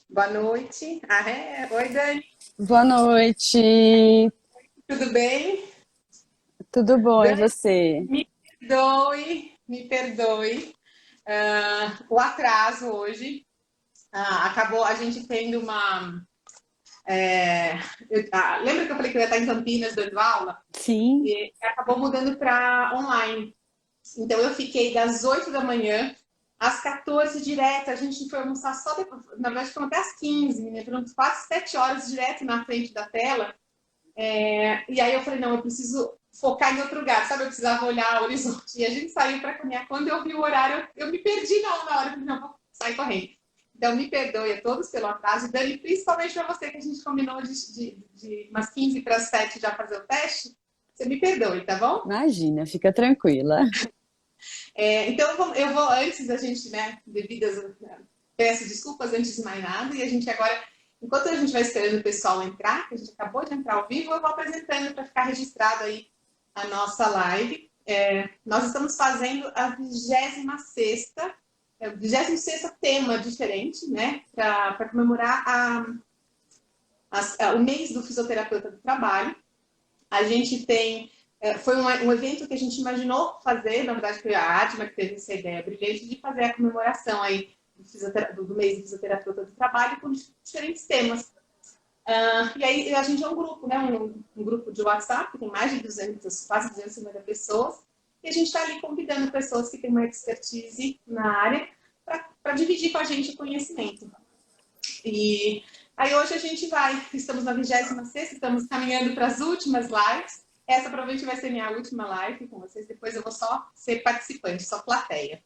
Boa noite. Oi, Dani. Boa noite, Tudo bem? tudo bom e Dani, você? me me perdoe, o atraso hoje. Acabou a gente tendo uma. Lembra que eu falei que eu ia estar em Campinas dando aula? Sim, E acabou mudando para online. Então eu fiquei das 8 da manhã às 14 direto. A gente foi almoçar só depois. Na verdade, ficamos até às 15, menina. Foram quase 7 horas direto na frente da tela. E aí eu falei, não, eu preciso focar em outro lugar, sabe? Eu precisava olhar o horizonte. E a gente saiu para caminhar. Quando eu vi o horário, eu me perdi na hora. Eu falei, não, vou sair correndo. Então, me perdoe a todos pelo atraso. Dani, principalmente para você, que a gente combinou de umas 15 para as 7 já fazer o teste. Você me perdoe, tá bom? imagina, fica tranquila. Então, eu vou antes da gente, né, devidas, peço desculpas antes de mais nada, e a gente agora, enquanto a gente vai esperando o pessoal entrar, que a gente acabou de entrar ao vivo, eu vou apresentando para ficar registrado aí a nossa live. Nós estamos fazendo a 26ª, 26º tema diferente, né, para comemorar o mês do fisioterapeuta do trabalho. A gente tem. Foi um evento que a gente imaginou fazer, na verdade foi a Adma que teve essa ideia brilhante de fazer a comemoração aí do mês do fisioterapeuta do trabalho com diferentes temas. E aí a gente é um grupo, né? Um grupo de WhatsApp que tem mais de 200, quase 250 pessoas, e a gente está ali convidando pessoas que têm uma expertise na área para dividir com a gente o conhecimento. E aí hoje a gente estamos na 26ª, estamos caminhando para as últimas lives. Essa provavelmente vai ser minha última live com vocês, depois eu vou só ser participante, só plateia.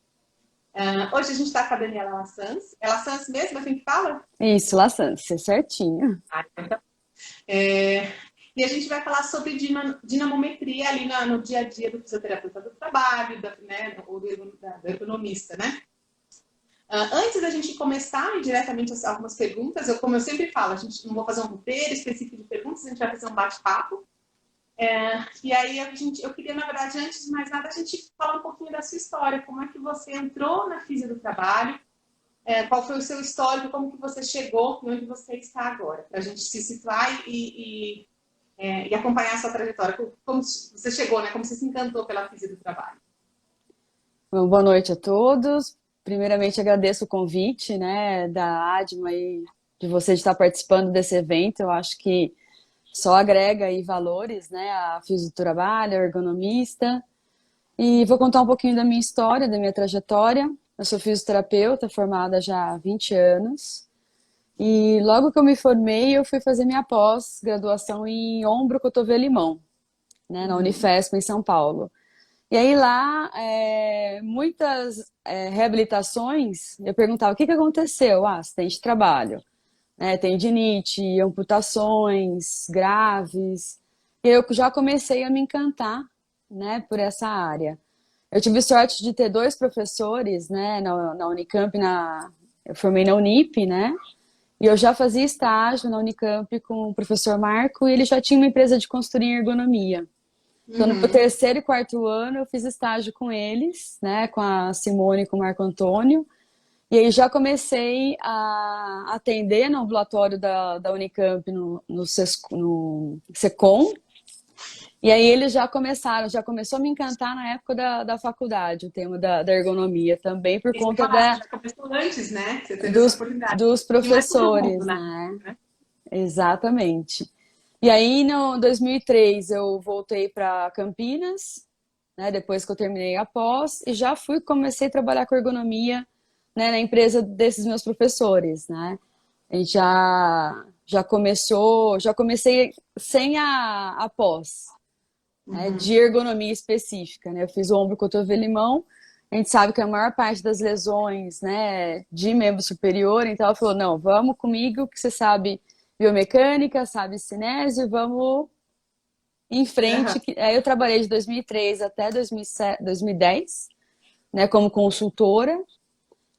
Hoje a gente está com a Daniela Lassans. É Lassans mesmo, assim que fala? Isso, Laçância, certinho. Então. É, e a gente vai falar sobre dinamometria ali no dia a dia do fisioterapeuta do trabalho, ou do ergonomista, né? Antes da gente começar diretamente algumas perguntas, como eu sempre falo, a gente não vou fazer um roteiro específico de perguntas, a gente vai fazer um bate-papo. E aí eu queria, na verdade, antes de mais nada, a gente falar um pouquinho da sua história, como é que você entrou na Física do Trabalho, qual foi o seu histórico, como que você chegou e onde você está agora, para a gente se situar e acompanhar a sua trajetória, como você chegou, né? Como você se encantou pela Física do Trabalho. Bom, boa noite a todos. Primeiramente, agradeço o convite, né, da Adma e de você estar participando desse evento. Eu acho que só agrega aí valores, né, a fisiotrabalho, a ergonomista. E vou contar um pouquinho da minha história, da minha trajetória. Eu sou fisioterapeuta formada já há 20 anos. E logo que eu me formei, eu fui fazer minha pós-graduação em ombro, cotovelo e mão, né, na Uhum. Unifesp, em São Paulo. E aí lá, muitas reabilitações, eu perguntava, o que que aconteceu? Ah, acidente de trabalho, né, tendinite, amputações graves. E eu já comecei a me encantar, né, por essa área. Eu tive sorte de ter dois professores, né, na Unicamp, eu formei na Unip, né, e eu já fazia estágio na Unicamp com o professor Marco e ele já tinha uma empresa de consultoria em ergonomia. Então, no meu Uhum. terceiro e quarto ano, eu fiz estágio com eles, né, com a Simone e com o Marco Antônio. E aí já comecei a atender no ambulatório da Unicamp, no SECOM. E aí eles já começou a me encantar na época da faculdade, o tema da ergonomia também, por Isso que eu ia conta falar, você já começou antes, né? Você teve essa oportunidade. dos Que não é todo mundo, professores, né? né? Exatamente. E aí, no 2003, eu voltei para Campinas, né, depois que eu terminei a pós, e já comecei a trabalhar com ergonomia, né, na empresa desses meus professores, né? A gente já comecei sem a pós, né, Uhum. de ergonomia específica, né? Eu fiz o ombro, cotovelo e mão. A gente sabe que a maior parte das lesões, né, de membro superior, então ela falou, não, vamos comigo, que você sabe biomecânica, sabe cinésio, vamos em Uhum. frente. Aí eu trabalhei de 2003 até 2007, 2010, né, como consultora.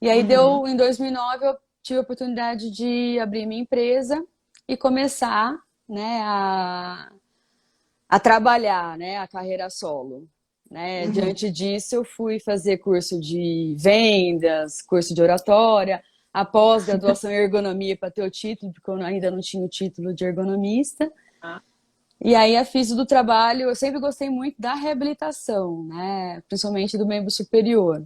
E aí Uhum. deu, em 2009 eu tive a oportunidade de abrir minha empresa e começar, né, a trabalhar, né, a carreira solo. Né? Uhum. Diante disso, eu fui fazer curso de vendas, curso de oratória, a pós-graduação em ergonomia para ter o título, porque eu ainda não tinha o título de ergonomista. Ah, E aí a física do trabalho, eu sempre gostei muito da reabilitação, né? Principalmente do membro superior.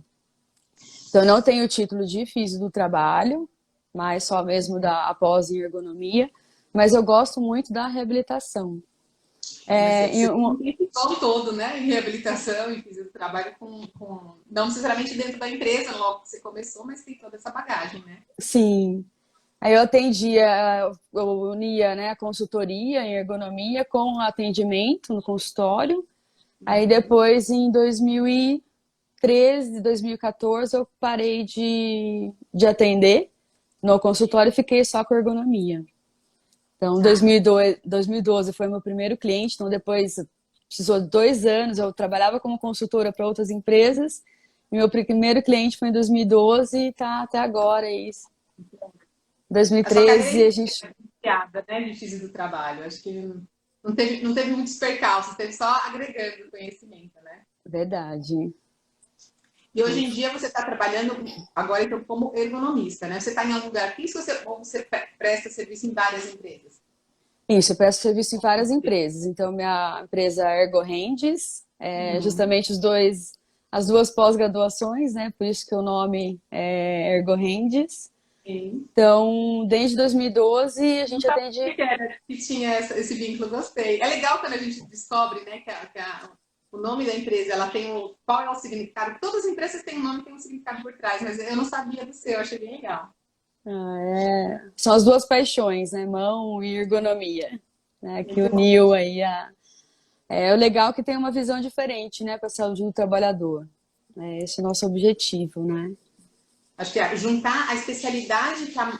Então eu não tenho o título de física do trabalho, mas só mesmo da pós em ergonomia, mas eu gosto muito da reabilitação. mas É, você tem um tempão todo, né, em reabilitação e fiz o trabalho não necessariamente dentro da empresa, logo que você começou, mas tem toda essa bagagem, né? sim. Aí eu atendia, eu unia, né, a consultoria em ergonomia com atendimento no consultório. Aí depois, em 2013, 2014, eu parei de atender no consultório e fiquei só com ergonomia. Então, Ah, 2012 foi meu primeiro cliente, então depois precisou de 2 anos, eu trabalhava como consultora para outras empresas, e meu primeiro cliente foi em 2012 e tá até agora, é isso. a sua carreira 2013 a gente... é iniciada, né, de física do trabalho. Acho que não teve muitos percalços, teve só agregando conhecimento, né? Verdade. E hoje em dia você está trabalhando agora então como ergonomista, né? Você está em algum lugar fixo ou você presta serviço em várias empresas? Isso, eu presto serviço em várias empresas. Então, minha empresa é ErgoRendes, Uhum. justamente as duas pós-graduações, né? Por isso que o nome é ErgoRendes. Sim. Então, desde 2012 a Não gente sabia atende. que era, que tinha esse vínculo, gostei. É legal quando a gente descobre, né, o nome da empresa, ela tem qual é o significado. Todas as empresas têm um nome, tem um significado por trás, mas eu não sabia do seu, achei bem legal. São as duas paixões, né? Mão e ergonomia, né? Que Muito bom. uniu aí o legal é que tem uma visão diferente, né? Para a saúde do trabalhador. Esse é o nosso objetivo, né? Acho que é juntar a especialidade que a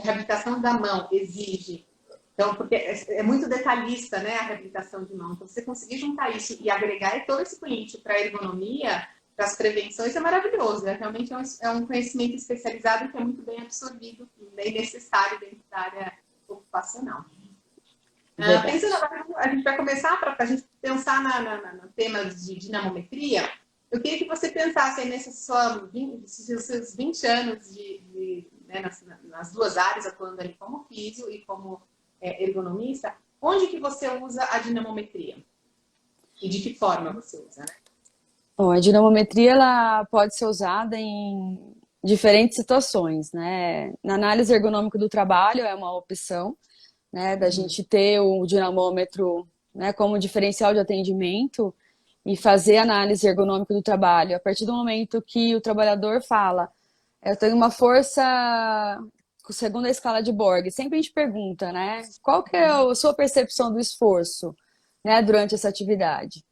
reabilitação da mão exige. Então, porque é muito detalhista, né, a reabilitação de mão. Então, você conseguir juntar isso e agregar todo esse conhecimento para a ergonomia, para as prevenções, é maravilhoso. Realmente é um conhecimento especializado que é muito bem absorvido e bem necessário dentro da área ocupacional. Pensando Verdade. agora, a gente vai começar para a gente pensar no tema de dinamometria. Eu queria que você pensasse aí nesses seus 20 anos né, nas duas áreas, atuando ali como físio e como ergonomista, onde que você usa a dinamometria? E de que forma você usa, né? Bom, a dinamometria ela pode ser usada em diferentes situações, né? Na análise ergonômica do trabalho é uma opção, né, da gente ter o dinamômetro, né, como diferencial de atendimento e fazer análise ergonômica do trabalho. A partir do momento que o trabalhador fala, eu tenho uma força segundo a escala de Borg, sempre a gente pergunta, né, qual que é a sua percepção do esforço, né, durante essa atividade?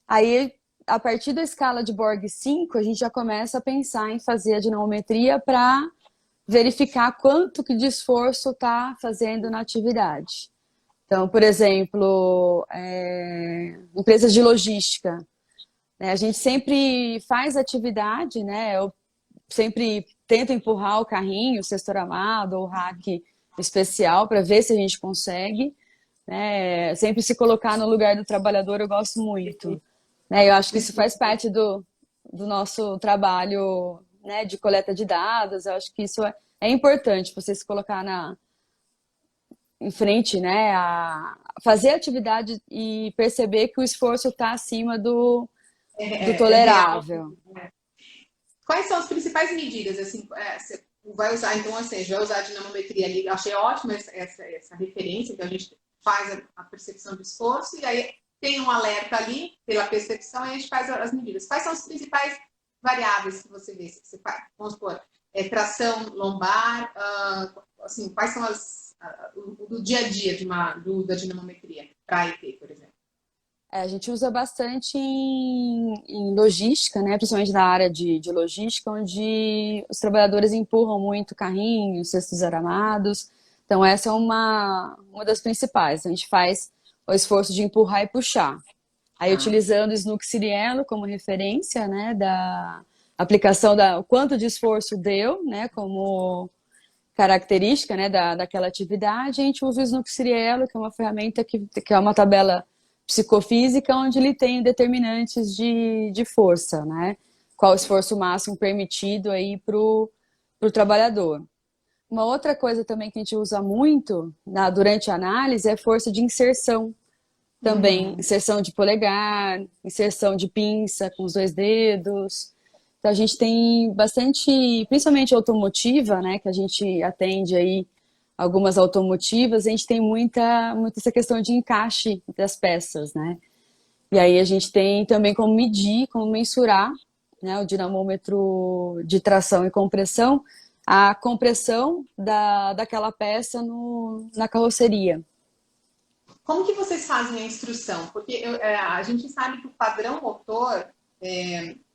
Aí, a partir da escala de Borg 5, a gente já começa a pensar em fazer a dinamometria para verificar quanto que de esforço está fazendo na atividade. Então, por exemplo, empresas de logística, né? A gente sempre faz atividade, né? Eu sempre tento empurrar o carrinho, o cesto armado ou o rack especial para ver se a gente consegue, né? Sempre se colocar no lugar do trabalhador, eu gosto muito, né? Eu acho que isso faz parte do nosso trabalho, né, de coleta de dados. Eu acho que isso é importante, você se colocar em frente, né, a fazer atividade e perceber que o esforço está acima do É real. tolerável. Quais são as principais medidas? Assim, você vai usar, então, assim, vai usar a dinamometria ali. Eu achei ótima essa referência que a gente faz a percepção do esforço e aí tem um alerta ali pela percepção e a gente faz as medidas. Quais são as principais variáveis que você vê? Você faz, vamos supor, tração lombar, assim, quais são do dia a dia da dinamometria para a IT, por exemplo? A gente usa bastante em logística, né? Principalmente na área de logística, onde os trabalhadores empurram muito carrinhos, cestos aramados. Então, essa é uma das principais. A gente faz o esforço de empurrar e puxar. Aí, Tá. utilizando o Snooks Siriello como referência, né? Da aplicação o quanto de esforço deu, né? Como característica, né? Daquela atividade, a gente usa o Snooks Siriello, que é uma ferramenta que é uma tabela psicofísica, onde ele tem determinantes de força, né? Qual o esforço máximo permitido aí para o o trabalhador. Uma outra coisa também que a gente usa muito durante a análise é força de inserção também. Inserção de polegar, inserção de pinça com os 2 dedos. Então a gente tem bastante, principalmente automotiva, né, que a gente atende aí algumas automotivas, a gente tem muita essa questão de encaixe das peças, né? E aí a gente tem também como medir, como mensurar, né, o dinamômetro de tração e compressão, a compressão daquela peça na carroceria. Como que vocês fazem a instrução? Porque a gente sabe que o padrão motor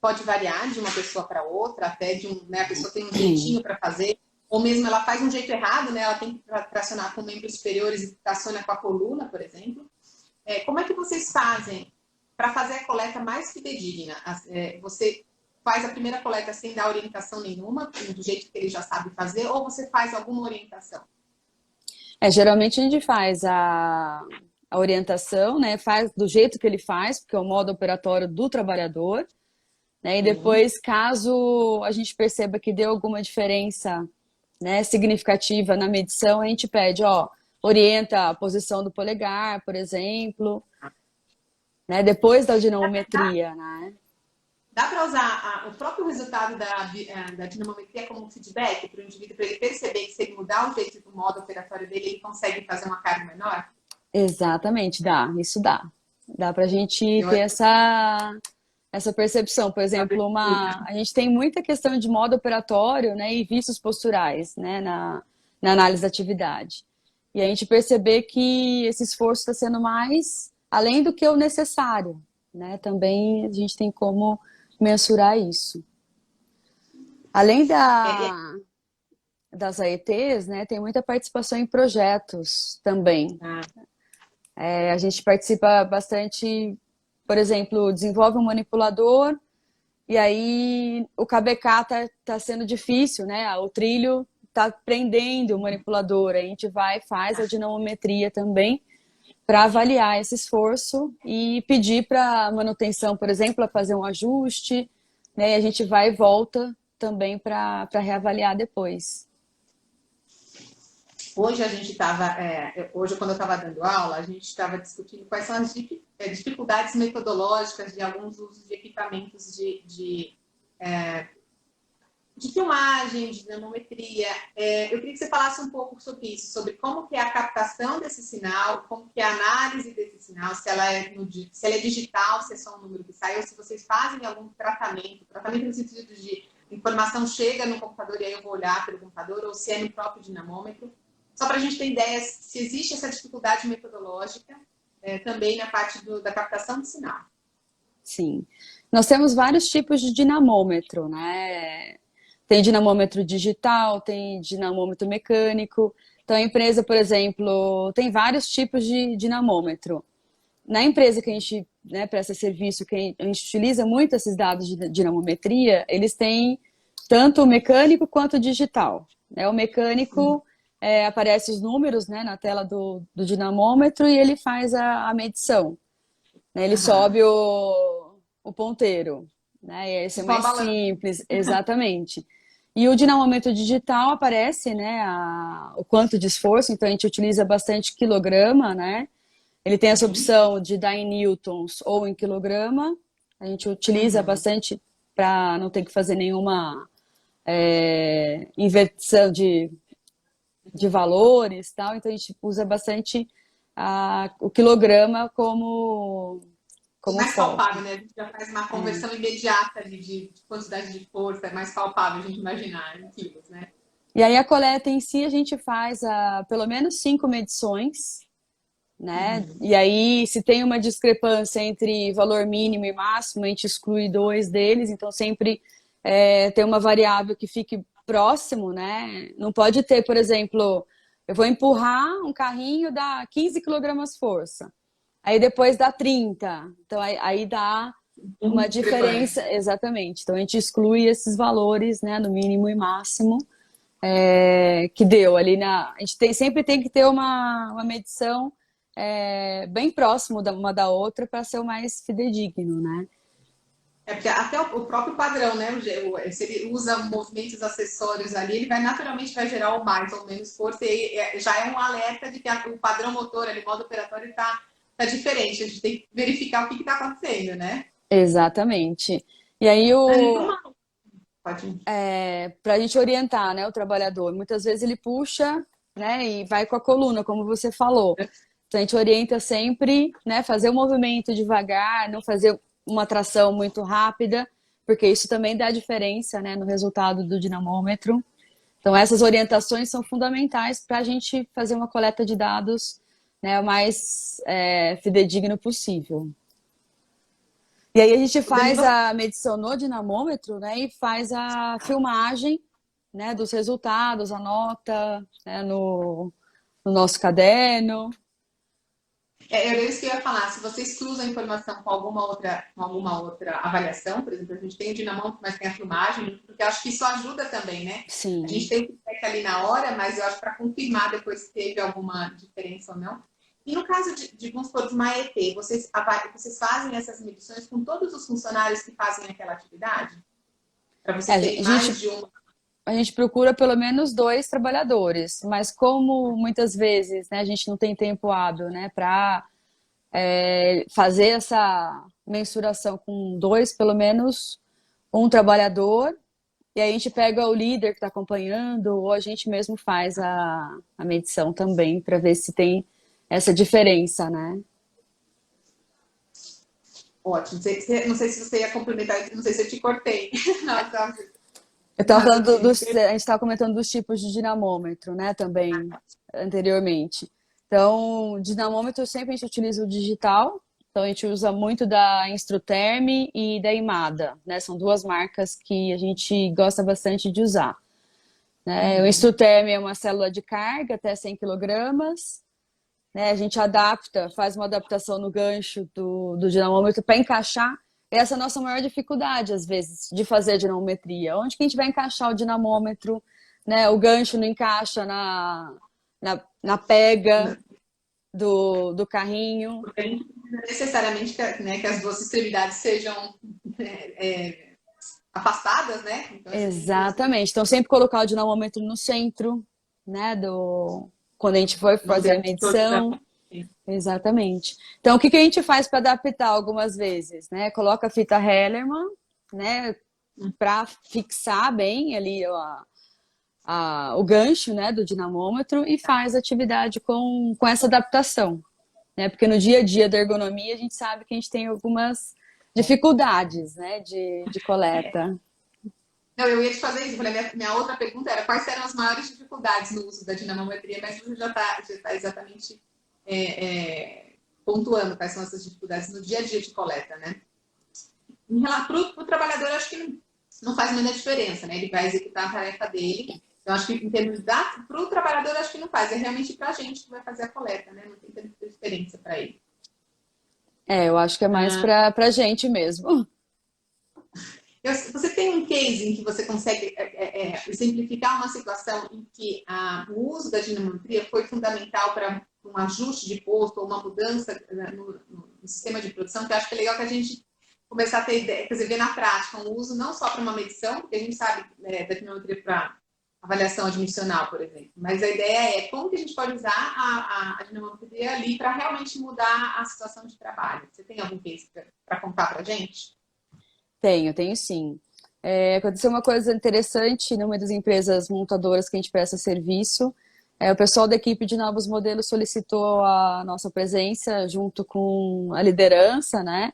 pode variar de uma pessoa para outra, até né, a pessoa tem um jeitinho para fazer, ou mesmo ela faz um jeito errado, né? Ela tem que tracionar com membros superiores e traciona com a coluna, por exemplo. Como é que vocês fazem para fazer a coleta mais fidedigna? Você faz a primeira coleta sem dar orientação nenhuma, do jeito que ele já sabe fazer, ou você faz alguma orientação? Geralmente a gente faz a orientação, né? Faz do jeito que ele faz, porque é o modo operatório do trabalhador, né? E depois, caso a gente perceba que deu alguma diferença, né, significativa na medição, a gente pede, orienta a posição do polegar, por exemplo, né? Depois da dinamometria, né? Dá para usar o próprio resultado da dinamometria como feedback para o indivíduo, para ele perceber que se ele mudar o jeito do modo operatório dele, ele consegue fazer uma carga menor? Exatamente, isso dá. Dá para a gente ter essa percepção. Por exemplo, a gente tem muita questão de modo operatório, né, e vícios posturais, né, na análise da atividade. E a gente perceber que esse esforço está sendo mais além do que o necessário, né? Também a gente tem como mensurar isso. Além das AETs, né, tem muita participação em projetos também. A gente participa bastante, por exemplo, desenvolve um manipulador e aí o KBK tá sendo difícil, né? O trilho tá prendendo o manipulador. A gente vai e faz a dinamometria também para avaliar esse esforço e pedir para manutenção, por exemplo, a fazer um ajuste, né? E a gente vai e volta também para reavaliar depois. Hoje hoje quando eu estava dando aula, a gente estava discutindo quais são as dificuldades metodológicas de alguns usos de equipamentos de filmagem, de dinamometria. Eu queria que você falasse um pouco sobre isso, sobre como que é a captação desse sinal, como que é a análise desse sinal, se ela é digital, se é só um número que sai, ou se vocês fazem algum tratamento no sentido de informação chega no computador e aí eu vou olhar pelo computador, ou se é no próprio dinamômetro. Só para a gente ter ideia se existe essa dificuldade metodológica também na parte da captação do sinal. Sim. Nós temos vários tipos de dinamômetro, né? Tem dinamômetro digital, tem dinamômetro mecânico. Então, a empresa, por exemplo, tem vários tipos de dinamômetro. Na empresa que a gente, né, presta serviço, que a gente utiliza muito esses dados de dinamometria, eles têm tanto o mecânico quanto o digital. Né? O mecânico aparece os números, né, na tela do dinamômetro e ele faz a medição. Né? Ele sobe o ponteiro. Né? E esse é mais simples, exatamente. E o dinamômetro digital aparece, né, o quanto de esforço, então a gente utiliza bastante quilograma, né? Ele tem essa opção de dar em newtons ou em quilograma. A gente utiliza bastante para não ter que fazer nenhuma inversão de valores, tal. Então a gente usa bastante o quilograma como mais palpável, né? A gente já faz uma conversão imediata ali de quantidade de força, é mais palpável a gente imaginar em quilos, né? E aí a coleta em si a gente faz pelo menos 5 medições, né? E aí se tem uma discrepância entre valor mínimo e máximo, a gente exclui 2 deles, então sempre tem uma variável que fique próximo, né? Não pode ter, por exemplo, eu vou empurrar um carrinho, dá 15 quilogramas força. Aí depois dá 30. Então aí dá uma diferença. Exatamente. Então a gente exclui esses valores, né, no mínimo e máximo, que deu ali a gente sempre tem que ter uma medição bem próximo uma da outra para ser o mais fidedigno, né? É porque até o próprio padrão, né? Se ele usa movimentos acessórios ali, ele vai naturalmente vai gerar o mais ou menos força, e já é um alerta de que o padrão motor, ali, modo operatório, tá diferente. A gente tem que verificar o que está acontecendo, né? Exatamente. E aí, Ali, pode. para a gente orientar, né, o trabalhador, muitas vezes ele puxa, né, e vai com a coluna, como você falou. Então, a gente orienta sempre, né, fazer o movimento devagar, não fazer uma tração muito rápida, porque isso também dá diferença, né, no resultado do dinamômetro. Então, essas orientações são fundamentais para a gente fazer uma coleta de dados, né, o mais fidedigno possível. E aí a gente faz a medição no dinamômetro, né, e faz a filmagem, né, dos resultados, anota, né, no nosso caderno. Era isso que eu ia falar. Se vocês cruzam a informação com alguma outra avaliação, por exemplo, a gente tem o dinamômetro, mas tem a filmagem, porque eu acho que isso ajuda também, né? Sim. A gente tem o feedback ali na hora, mas eu acho para confirmar depois se teve alguma diferença ou não. E no caso vamos supor, de uma ET, vocês fazem essas medições com todos os funcionários que fazem aquela atividade? Para vocês terem mais de uma? A gente procura pelo menos 2 trabalhadores, mas como muitas vezes, né, a gente não tem tempo hábil, né, para fazer essa mensuração com 2, pelo menos um trabalhador, e aí a gente pega o líder que está acompanhando, ou a gente mesmo faz a medição também, para ver se tem essa diferença, né? Ótimo. Não sei se você ia complementar, não sei se eu te cortei. Nossa, Eu estava falando a gente estava comentando dos tipos de dinamômetro, né, também, anteriormente. Então, dinamômetro sempre a gente utiliza o digital, então a gente usa muito da Instruterm e da Imada, né, são 2 marcas que a gente gosta bastante de usar. Né? O Instruterm é uma célula de carga até 100 quilogramas, né, a gente adapta, faz uma adaptação no gancho do dinamômetro para encaixar. Essa é a nossa maior dificuldade, às vezes, de fazer a dinamometria. Onde que a gente vai encaixar o dinamômetro, né? O gancho não encaixa na pega do carrinho. Porque a gente não precisa necessariamente que as 2 extremidades sejam afastadas, né? Então, Exatamente. Então, sempre colocar o dinamômetro no centro, né? Quando a gente for fazer a medição. Exatamente. Então, o que a gente faz para adaptar algumas vezes, né? Coloca a fita Hellerman, né? Para fixar bem ali o gancho, né? Do dinamômetro e faz atividade com essa adaptação, né? Porque no dia a dia da ergonomia a gente sabe que a gente tem algumas dificuldades, né? De coleta. Não, eu ia te fazer isso. Minha outra pergunta era quais eram as maiores dificuldades no uso da dinamometria, mas você já está exatamente pontuando quais são essas dificuldades no dia a dia de coleta, né? Para o trabalhador, acho que não faz muita diferença, né? Ele vai executar a tarefa dele. Então, acho que em termos para o trabalhador, acho que não faz. É realmente para a gente que vai fazer a coleta, né? Não tem tanta diferença para ele. Eu acho que é mais para a gente mesmo. Você tem um case em que você consegue exemplificar uma situação em que o uso da dinamometria foi fundamental para um ajuste de posto ou uma mudança no sistema de produção, que eu acho que é legal que a gente começar a ter ideia, quer dizer, ver na prática um uso não só para uma medição, porque a gente sabe da dinamometria para avaliação admissional, por exemplo, mas a ideia é como que a gente pode usar a dinamometria ali para realmente mudar a situação de trabalho. Você tem algum case para contar para a gente? Tenho sim. Aconteceu uma coisa interessante numa das empresas montadoras que a gente presta serviço. O pessoal da equipe de novos modelos solicitou a nossa presença junto com a liderança, né?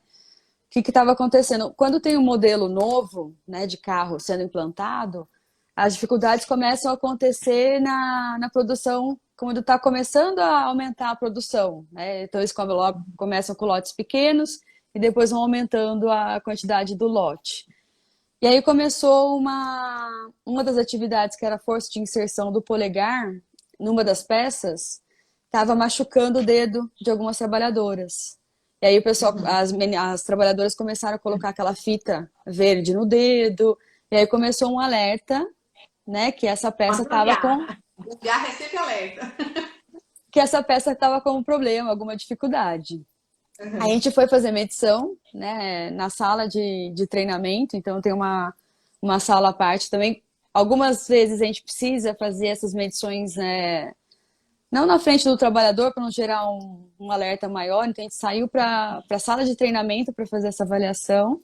O que estava acontecendo? Quando tem um modelo novo, né, de carro sendo implantado, as dificuldades começam a acontecer na produção, quando está começando a aumentar a produção, né? Então eles começam com lotes pequenos e depois vão aumentando a quantidade do lote. E aí começou uma das atividades, que era a força de inserção do polegar, numa das peças, estava machucando o dedo de algumas trabalhadoras. E aí o pessoal, as trabalhadoras começaram a colocar aquela fita verde no dedo, e aí começou um alerta, né, que essa peça estava com... Já recebe alerta. Que essa peça estava com um problema, alguma dificuldade. A Uhum. gente foi fazer medição, né, na sala de treinamento, então tem uma sala à parte também. Algumas vezes a gente precisa fazer essas medições, né, não na frente do trabalhador, para não gerar um alerta maior, então a gente saiu para a sala de treinamento para fazer essa avaliação.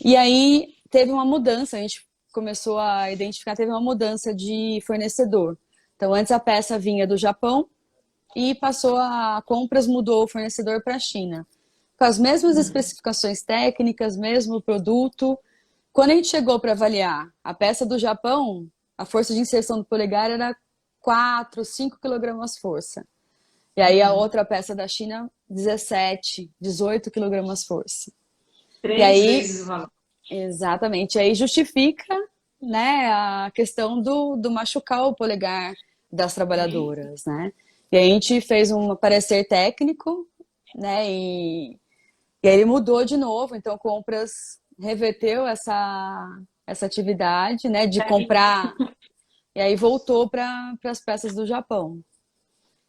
E aí teve uma mudança, a gente começou a identificar, teve uma mudança de fornecedor. Então antes a peça vinha do Japão e passou a compras, mudou o fornecedor para a China. Com as mesmas especificações técnicas, mesmo produto. Quando a gente chegou para avaliar a peça do Japão, a força de inserção do polegar era 4, 5 quilogramas força. E aí a Uhum. outra peça da China, 17, 18 quilogramas força. E Três aí, vezes o valor. exatamente, aí justifica, né, a questão do machucar o polegar das Sim. trabalhadoras, né? E aí a gente fez um parecer técnico, né, e aí ele mudou de novo, então compras reverteu essa atividade, né, de comprar, e aí voltou para as peças do Japão.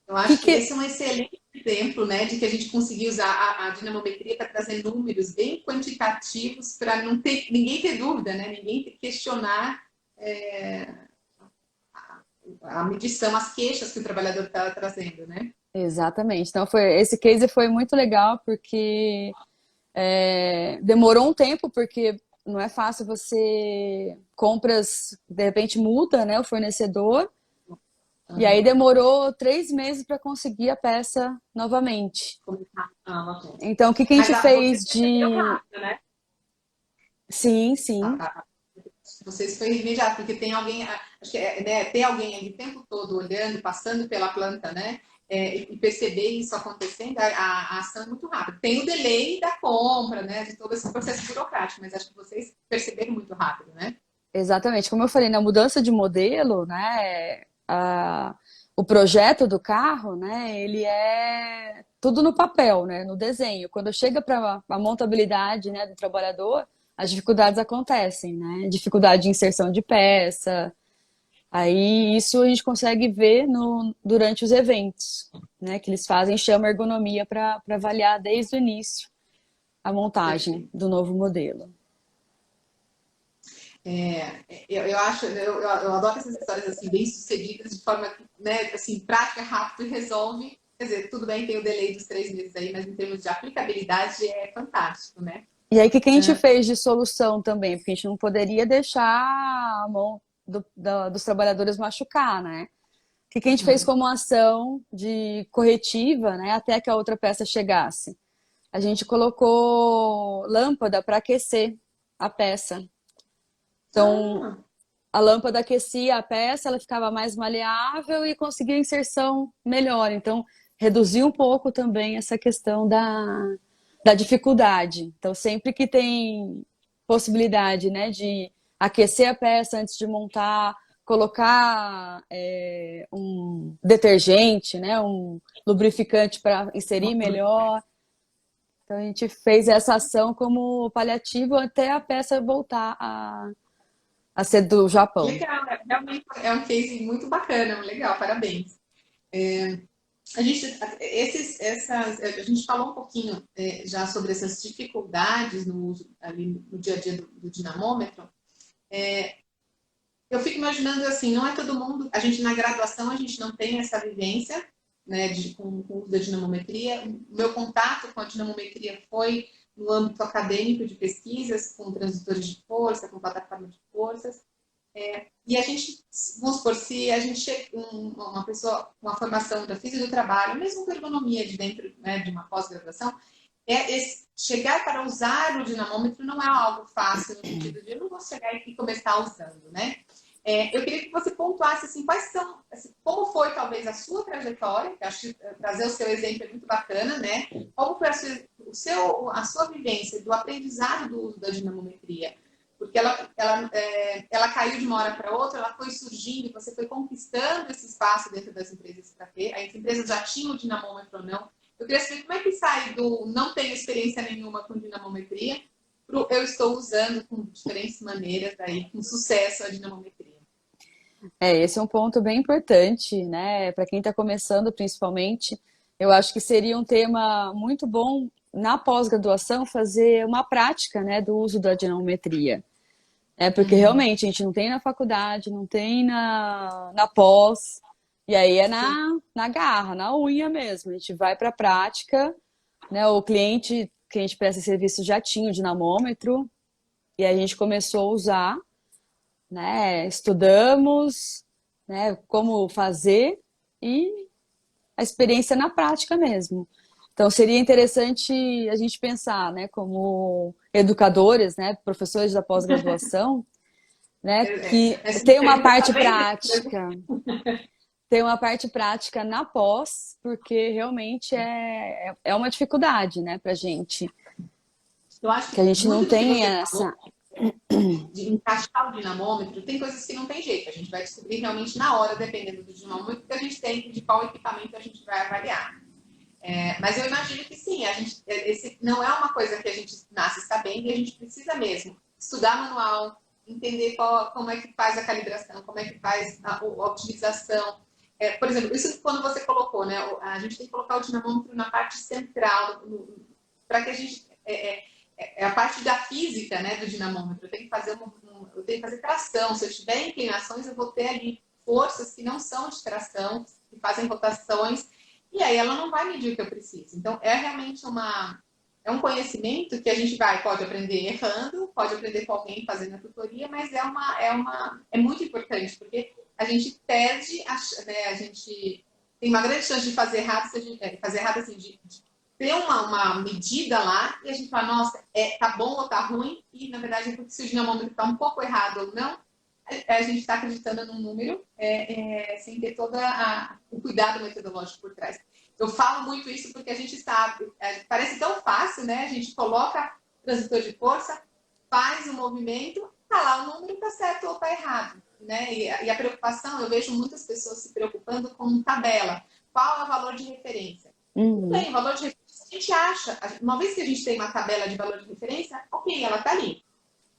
Eu Que acho que que esse é um excelente exemplo, né, de que a gente conseguiu usar a dinamometria para trazer números bem quantitativos para não ter ninguém ter dúvida, né, ninguém ter questionar é, a medição, as queixas que o trabalhador estava trazendo, né? Exatamente. Então foi esse case foi muito legal porque demorou um tempo porque não é fácil você compras de repente muda, né, o fornecedor e aí Uhum. demorou 3 meses para conseguir a peça novamente. Começar a nova conta. Então o que que a Mas gente vocês fez perceberam de rápido, né? sim, sim, A, a, vocês foi imediato, porque tem alguém, acho que né, ter alguém ali o tempo todo olhando, passando pela planta, né? E perceber isso acontecendo, a ação é muito rápida. Tem o delay da compra, né? De todo esse processo burocrático, mas acho que vocês perceberam muito rápido, né? exatamente. Como eu falei, na mudança de modelo, né, o projeto do carro, né, ele é tudo no papel, né, no desenho. Quando chega para a montabilidade, né, do trabalhador, as dificuldades acontecem, né, dificuldade de inserção de peça. Aí isso a gente consegue ver durante os eventos, né, que eles fazem, chama ergonomia para avaliar desde o início a montagem Perfeito. do novo modelo. Eu acho, eu adoro essas histórias assim, bem sucedidas, de forma, né, assim, prática, rápido e resolve. Quer dizer, tudo bem, tem o delay dos 3 meses aí, mas em termos de aplicabilidade é fantástico, né? E aí, o que que a gente fez de solução também? Porque a gente não poderia deixar a mão dos trabalhadores machucar, né? O que que a gente fez Uhum. como ação de corretiva, né? Até que a outra peça chegasse? A gente colocou lâmpada para aquecer a peça. Então, Ah, a lâmpada aquecia a peça, ela ficava mais maleável e conseguia inserção melhor. Então, reduziu um pouco também essa questão da dificuldade. Então, sempre que tem possibilidade, né, de aquecer a peça antes de montar, colocar um detergente, né, um lubrificante para inserir melhor. Então, a gente fez essa ação como paliativo até a peça voltar a ser do Japão. legal, realmente é um case muito bacana, legal, parabéns. A gente, a gente falou um pouquinho já sobre essas dificuldades no uso ali no dia a dia do dinamômetro. Eu fico imaginando assim, não é todo mundo, a gente na graduação a gente não tem essa vivência, né, com o uso da dinamometria. O meu contato com a dinamometria foi no âmbito acadêmico de pesquisas, com transdutores de força, com plataforma de forças. E a gente, vamos supor, se a gente chega uma pessoa com uma formação da física do trabalho, mesmo com ergonomia de dentro, né, de uma pós-graduação, chegar para usar o dinamômetro não é algo fácil no sentido de eu não vou chegar e começar usando, né? Eu queria que você pontuasse assim, quais são, assim, como foi talvez a sua trajetória, que acho que trazer o seu exemplo é muito bacana, né? Como foi a sua vivência do aprendizado do uso da dinamometria? Porque ela caiu de uma hora para outra, ela foi surgindo, você foi conquistando esse espaço dentro das empresas para ter. As empresas já tinham o dinamômetro ou não. Eu queria saber como é que sai do não tenho experiência nenhuma com dinamometria para eu estou usando com diferentes maneiras aí, com sucesso a dinamometria. Esse é um ponto bem importante, né? Para quem está começando, principalmente. eu acho que seria um tema muito bom na pós-graduação fazer uma prática, né, do uso da dinamometria. Porque Uhum. realmente a gente não tem na faculdade, não tem na pós, e aí é Sim. na garra, na unha mesmo. A gente vai para a prática, né? O cliente que a gente presta serviço já tinha o dinamômetro, e aí a gente começou a usar, né? Estudamos, né, como fazer e a experiência na prática mesmo. Então seria interessante a gente pensar, né, como educadores, né, professores da pós-graduação, né, que Essa me tem uma pergunta parte está bem. prática, tem uma parte prática na pós, porque realmente é uma dificuldade, né, pra gente, Eu acho que a que gente não muito do que tem você falou essa. de encaixar o dinamômetro, tem coisas que não tem jeito. A gente vai descobrir realmente na hora, dependendo do dinamômetro que a gente tem, de qual equipamento a gente vai avaliar. Mas eu imagino que sim, esse não é uma coisa que a gente nasce sabendo e a gente precisa mesmo estudar manual, entender como é que faz a calibração, como é que faz a utilização. Por exemplo, isso quando você colocou, né? A gente tem que colocar o dinamômetro na parte central, para que a gente. É a parte da física, né, do dinamômetro. Eu tenho que fazer eu tenho que fazer tração. Se eu tiver inclinações, eu vou ter ali forças que não são de tração, que fazem rotações, e aí ela não vai medir o que eu preciso. Então, é realmente é um conhecimento que a gente pode aprender errando, pode aprender com alguém fazendo a tutoria, mas é muito importante, porque a gente perde, né, a gente tem uma grande chance de fazer errado, fazer errado assim, de ter uma medida lá e a gente fala, nossa, tá bom ou tá ruim, e na verdade, porque se o dinamômetro está um pouco errado ou não, a gente está acreditando num número sem ter todo o cuidado metodológico por trás. Eu falo muito isso porque a gente sabe, parece tão fácil, né? A gente coloca transitor de força, faz o movimento, tá lá o número, tá certo ou tá errado, né? E a preocupação, eu vejo muitas pessoas se preocupando com tabela. Qual é o valor de referência? Tudo Uhum. bem, o valor de referência a gente acha. Uma vez que a gente tem uma tabela de valor de referência, ok, ela tá ali.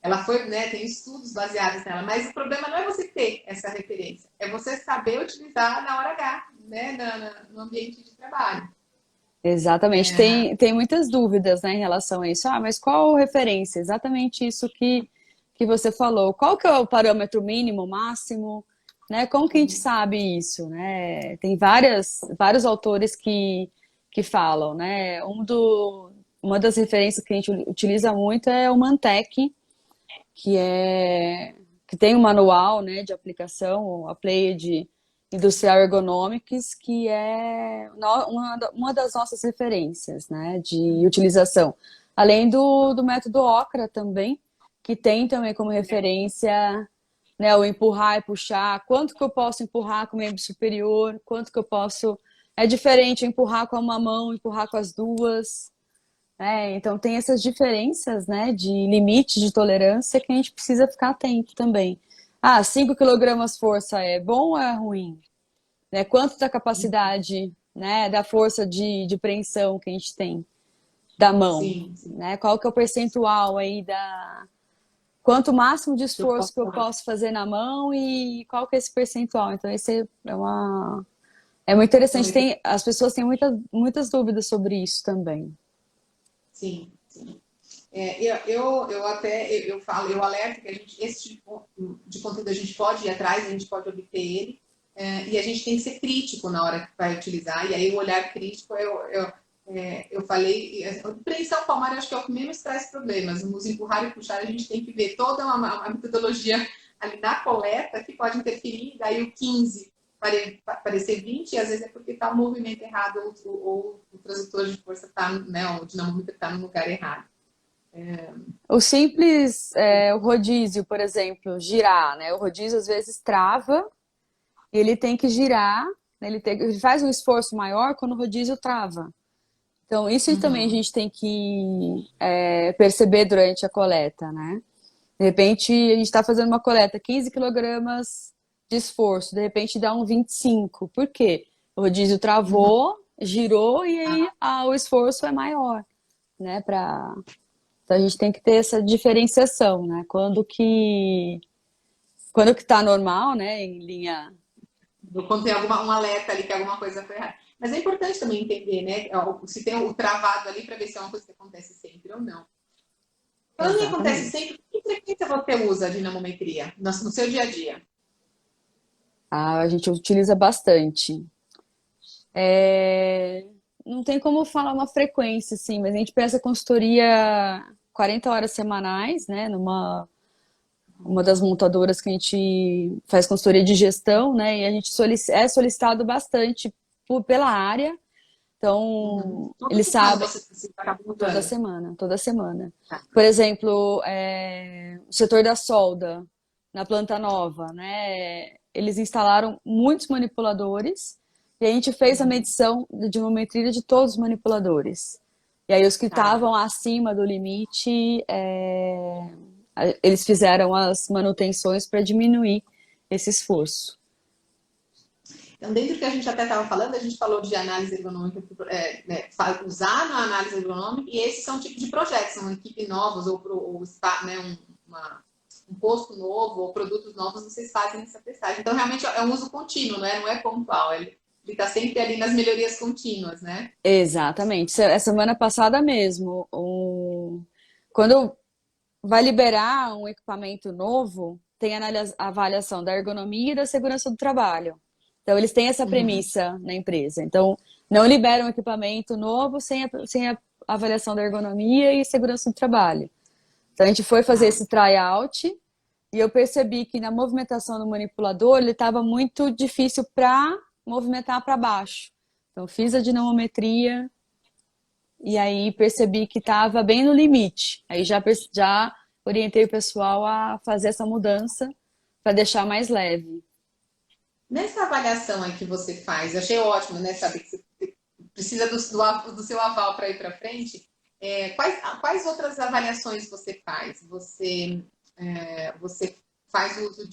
Ela foi, né, tem estudos baseados nela, mas o problema não é você ter essa referência, é você saber utilizar na hora H, né, no ambiente de trabalho. Exatamente. Tem muitas dúvidas, né, em relação a isso. Ah, mas qual referência? Exatamente isso que você falou. Qual que é o parâmetro mínimo, máximo? Né? Como que a gente sabe isso? Né? Tem vários autores que falam, né? Uma das referências que a gente utiliza muito é o Mantec, que tem um manual, né, de aplicação, a Pleiade Industrial Ergonomics, que é uma das nossas referências, né, de utilização. Além do método Okra também, que tem também como referência, né, o empurrar e puxar, quanto que eu posso empurrar com o membro superior, quanto que eu posso... É diferente empurrar com uma mão, empurrar com as duas, então tem essas diferenças, né, de limite de tolerância que a gente precisa ficar atento também. Ah, 5 quilogramas força é bom ou é ruim? Né, quanto da capacidade, né, da força de preensão que a gente tem da mão? Sim, sim. Né? Qual que é o percentual aí da... Quanto máximo de Eu esforço posso que eu falar. posso fazer na mão e qual que é esse percentual? Então, esse é muito interessante. As pessoas têm muitas dúvidas sobre isso também. Sim, sim. Eu até eu falo, eu alerto que esse tipo de conteúdo a gente pode ir atrás, a gente pode obter ele, e a gente tem que ser crítico na hora que vai utilizar. E aí o olhar crítico, eu falei, preensão palmar eu acho que é o que menos traz problemas. Nos empurrar e puxar, a gente tem que ver toda uma metodologia ali na coleta que pode interferir, daí o 15 parecer 20, e às vezes é porque está o movimento errado, ou o transitor de força está, né, o dinamômetro está no lugar errado. O simples, o rodízio, por exemplo, girar, né? O rodízio às vezes trava e ele tem que girar, né? Ele faz um esforço maior quando o rodízio trava. Então, isso também a Uhum. gente tem que perceber durante a coleta, né? De repente, a gente está fazendo uma coleta, 15 quilogramas de esforço, de repente dá um 25. Por quê? O rodízio Uhum. travou, girou e aí o esforço é maior, né? Então a gente tem que ter essa diferenciação, né? Quando que tá normal, né? Em linha. Quando tem um alerta ali que alguma coisa foi errada. Mas é importante também entender, né, se tem o travado ali para ver se é uma coisa que acontece sempre ou não. Falando em acontece Exatamente. sempre, que frequência você usa a dinamometria no seu dia a dia? A gente utiliza bastante. É, não tem como falar uma frequência, assim, mas a gente presta consultoria 40 horas semanais, né, numa uma das montadoras que a gente faz consultoria de gestão, né, e a gente é solicitado bastante pela área, Uhum. então Toda eles semana sabem, você acaba toda mudando. semana, toda semana. Tá. Por exemplo, o setor da solda, na planta nova, né? Eles instalaram muitos manipuladores e a gente fez a Uhum. medição de dinometria de todos os manipuladores. E aí os que Tá. estavam acima do limite, eles fizeram as manutenções para diminuir esse esforço. Então, dentro do que a gente até estava falando, a gente falou de análise ergonômica, né, usar na análise ergonômica, e esses são tipos de projetos, são equipe novas, ou né, um posto novo, ou produtos novos, vocês fazem essa testagem. Então, realmente é um uso contínuo, né? Não é pontual, ele está sempre ali nas melhorias contínuas, né? Exatamente. Semana passada mesmo, quando vai liberar um equipamento novo, tem a avaliação da ergonomia e da segurança do trabalho. Então, eles têm essa Uhum. premissa na empresa. Então, não liberam um equipamento novo sem a avaliação da ergonomia e segurança do trabalho. Então, a gente foi fazer Tá. esse tryout e eu percebi que na movimentação do manipulador, ele estava muito difícil para movimentar para baixo. Então, fiz a dinamometria, e aí percebi que estava bem no limite. Aí já orientei o pessoal a fazer essa mudança para deixar mais leve. Nessa avaliação aí que você faz, eu achei ótimo, né? Saber que você precisa do seu aval para ir para frente. Quais outras avaliações você faz? Você faz uso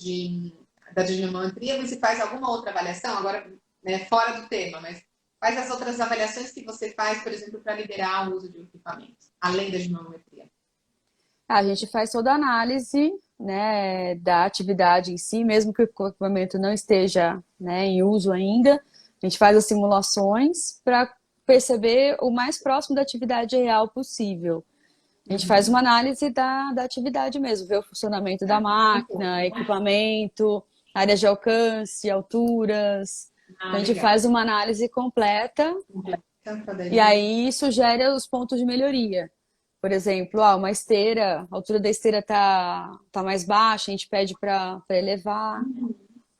da dinamometria? Você faz alguma outra avaliação? Agora, né, fora do tema, mas quais as outras avaliações que você faz, por exemplo, para liberar o uso de um equipamento, além da dinamometria? A gente faz toda a análise, né, da atividade em si, mesmo que o equipamento não esteja, né, em uso ainda. A gente faz as simulações para perceber o mais próximo da atividade real possível. A gente faz uma Uhum. análise da atividade mesmo, ver o funcionamento da Muito máquina, bom. equipamento, áreas de alcance, alturas. Então, a gente Legal. faz uma análise completa Então, e poderia. aí sugere os pontos de melhoria. Por exemplo, uma esteira, a altura da esteira tá mais baixa, a gente pede para elevar.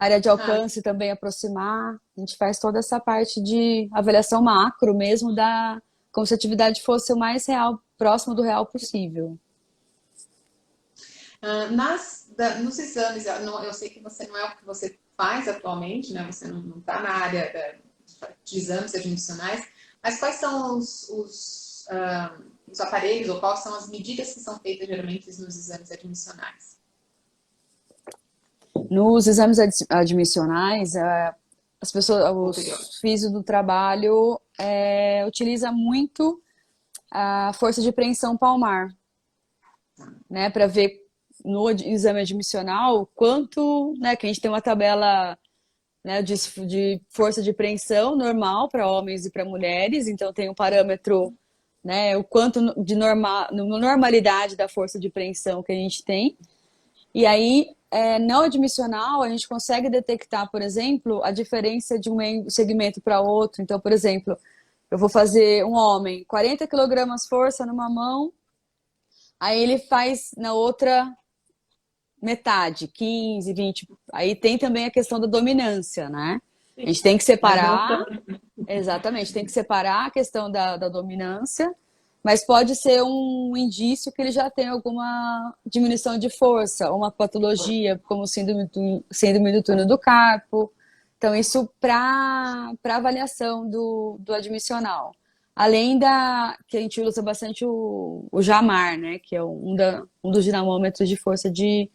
A área de Ah, alcance também aproximar. A gente faz toda essa parte de avaliação macro mesmo, como se a atividade fosse o mais real, próximo do real possível. nos exames, eu sei que você não é o que você faz atualmente, né? Você não está na área de exames admissionais, mas quais são os aparelhos ou quais são as medidas que são feitas geralmente nos exames admissionais? Nos exames admissionais, as pessoas, Posterior. os físicos do trabalho utiliza muito a força de preensão palmar, né, para ver no exame admissional quanto, né, que a gente tem uma tabela, né, de força de preensão normal para homens e para mulheres, então tem um parâmetro, né, o quanto de normalidade da força de preensão que a gente tem. E aí, não admissional, a gente consegue detectar, por exemplo, a diferença de um segmento para outro. Então, por exemplo, eu vou fazer um homem, 40 quilogramas força numa mão, aí ele faz na outra metade, 15, 20. Aí tem também a questão da dominância, né? A gente tem que Não separar, tão. exatamente, tem que separar a questão da dominância, mas pode ser um indício que ele já tem alguma diminuição de força, uma patologia, como síndrome do túnel do carpo. Então, isso para avaliação do admissional. Além que a gente usa bastante o JAMAR, né? Que é um dos dinamômetros de força de